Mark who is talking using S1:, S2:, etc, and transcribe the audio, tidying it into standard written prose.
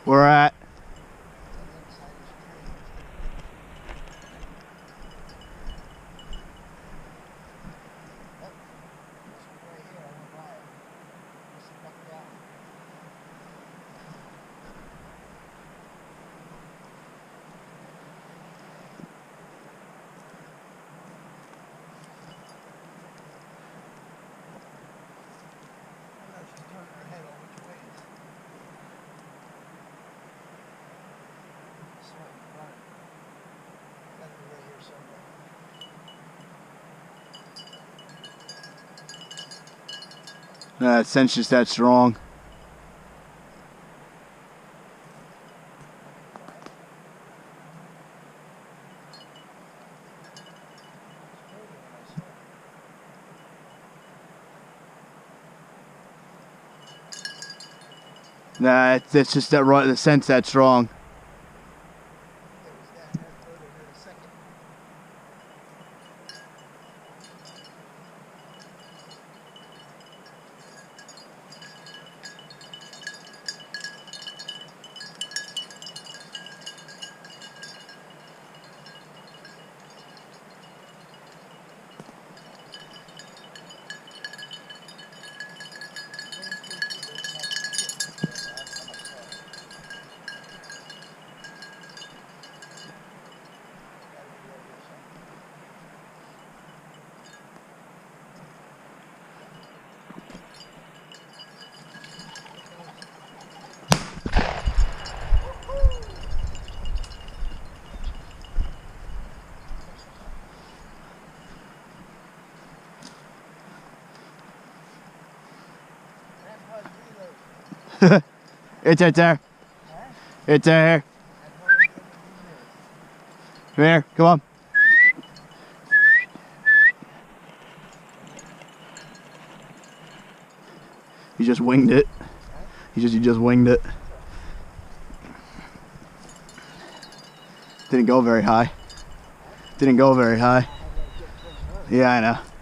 S1: We're at. That scent's just that strong. Nah, it's just that right. The scent's that strong. It's right there. It's right here. Come here, come on. You just winged it. You just winged it. Didn't go very high. Didn't go very high. Yeah, I know.